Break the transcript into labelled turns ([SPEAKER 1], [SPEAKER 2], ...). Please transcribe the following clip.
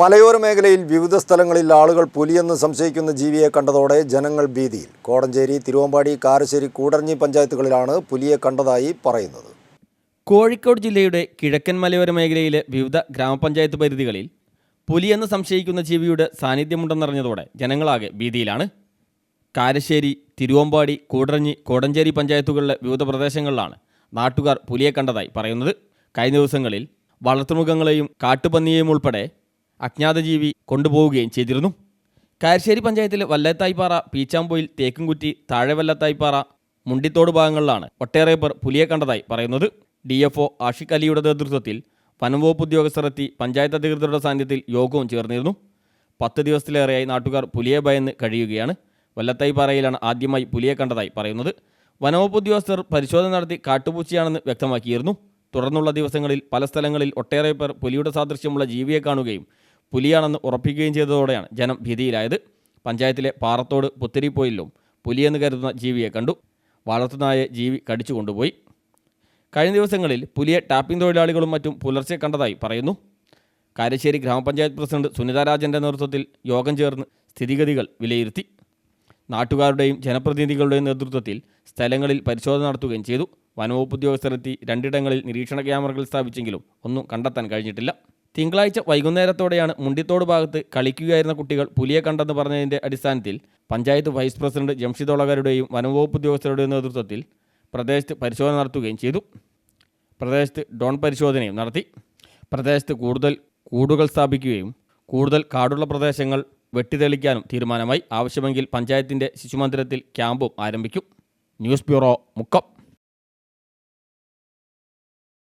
[SPEAKER 1] മലയോര മേഖലയിൽ വിവിധ സ്ഥലങ്ങളിൽ ആളുകൾ പുലിയെന്ന് സംശയിക്കുന്ന ജീവിയെ കണ്ടതോടെ ജനങ്ങൾ ഭീതിയിൽ. കോടഞ്ചേരി, തിരുവമ്പാടി, കാരശ്ശേരി, കൂടരഞ്ഞി പഞ്ചായത്തുകളിലാണ് പുലിയെ കണ്ടതായി പറയുന്നത്.
[SPEAKER 2] കോഴിക്കോട് ജില്ലയുടെ കിഴക്കൻ മലയോര മേഖലയിലെ വിവിധ ഗ്രാമപഞ്ചായത്ത് പരിധികളിൽ പുലിയെന്ന് സംശയിക്കുന്ന ജീവിയുടെ സാന്നിധ്യമുണ്ടെന്നറിഞ്ഞതോടെ ജനങ്ങളാകെ ഭീതിയിലാണ്. കാരശ്ശേരി, തിരുവമ്പാടി, കൂടരഞ്ഞി, കോടഞ്ചേരി പഞ്ചായത്തുകളിലെ വിവിധ പ്രദേശങ്ങളിലാണ് നാട്ടുകാർ പുലിയെ കണ്ടതായി പറയുന്നത്. കഴിഞ്ഞ ദിവസങ്ങളിൽ വളർത്തുമൃഗങ്ങളെയും കാട്ടുപന്നിയെയും ഉൾപ്പെടെ അജ്ഞാതജീവി കൊണ്ടുപോവുകയും ചെയ്തിരുന്നു. കാരശ്ശേരി പഞ്ചായത്തിലെ വല്ലത്തായിപ്പാറ, പീച്ചാമ്പൊയിൽ, തേക്കുംകുറ്റി, താഴെ വല്ലത്തായിപ്പാറ, മുണ്ടിത്തോട് ഭാഗങ്ങളിലാണ് ഒട്ടേറെ പേർ പുലിയെ കണ്ടതായി പറയുന്നത്. DFO ആഷിഖ് അലിയുടെ നേതൃത്വത്തിൽ വനംവകുപ്പ് ഉദ്യോഗസ്ഥർ എത്തി പഞ്ചായത്ത് അധികൃതരുടെ സാന്നിധ്യത്തിൽ യോഗവും ചേർന്നിരുന്നു. 10 ദിവസത്തിലേറെയായി നാട്ടുകാർ പുലിയെ ഭയന്ന് കഴിയുകയാണ്. വല്ലത്തായിപ്പാറയിലാണ് ആദ്യമായി പുലിയെ കണ്ടതായി പറയുന്നത്. വനംവകുപ്പ് ഉദ്യോഗസ്ഥർ പരിശോധന നടത്തി കാട്ടുപൂച്ചയാണെന്ന് വ്യക്തമാക്കിയിരുന്നു. തുടർന്നുള്ള ദിവസങ്ങളിൽ പല സ്ഥലങ്ങളിൽ ഒട്ടേറെ പേർ പുലിയുടെ സാദൃശ്യമുള്ള ജീവിയെ കാണുകയും പുലിയാണെന്ന് ഉറപ്പിക്കുകയും ചെയ്തതോടെയാണ് ജനം ഭീതിയിലായത്. പഞ്ചായത്തിലെ പാറത്തോട്, പുത്തരിപ്പൊയിലും പുലിയെന്ന് കരുതുന്ന ജീവിയെ കണ്ടു. വളർത്തുനായെ ജീവി കടിച്ചു കൊണ്ടുപോയി. കഴിഞ്ഞ ദിവസങ്ങളിൽ പുലിയെ ടാപ്പിംഗ് തൊഴിലാളികളും മറ്റും പുലർച്ചെ കണ്ടതായി പറയുന്നു. കാരശ്ശേരി ഗ്രാമപഞ്ചായത്ത് പ്രസിഡന്റ് സുനിത രാജൻ്റെ നേതൃത്വത്തിൽ യോഗം ചേർന്ന് സ്ഥിതിഗതികൾ വിലയിരുത്തി. നാട്ടുകാരുടെയും ജനപ്രതിനിധികളുടെയും നേതൃത്വത്തിൽ സ്ഥലങ്ങളിൽ പരിശോധന നടത്തുകയും ചെയ്തു. വനംവകുപ്പ് ഉദ്യോഗസ്ഥരെത്തി 2 ഇടങ്ങളിൽ നിരീക്ഷണ ക്യാമറകൾ സ്ഥാപിച്ചെങ്കിലും ഒന്നും കണ്ടെത്താൻ കഴിഞ്ഞിട്ടില്ല. തിങ്കളാഴ്ച വൈകുന്നേരത്തോടെയാണ് മുണ്ടിത്തോട് ഭാഗത്ത് കളിക്കുകയായിരുന്ന കുട്ടികൾ പുലിയെ കണ്ടെന്ന് പറഞ്ഞതിൻ്റെ അടിസ്ഥാനത്തിൽ പഞ്ചായത്ത് വൈസ് പ്രസിഡന്റ് ജംഷിദ് ഒളകരുടെയും വനംവകുപ്പ് ഉദ്യോഗസ്ഥരുടെയും നേതൃത്വത്തിൽ പ്രദേശത്ത് പരിശോധന നടത്തുകയും ചെയ്തു. പ്രദേശത്ത് ഡ്രോൺ പരിശോധനയും നടത്തി. പ്രദേശത്ത് കൂടുതൽ കൂടുകൾ സ്ഥാപിക്കുകയും കൂടുതൽ കാടുള്ള പ്രദേശങ്ങൾ വെട്ടിത്തെളിക്കാനും തീരുമാനമായി. ആവശ്യമെങ്കിൽ പഞ്ചായത്തിൻ്റെ ശിശുമന്ദിരത്തിൽ ക്യാമ്പും ആരംഭിക്കും. News bureau, Mukkam.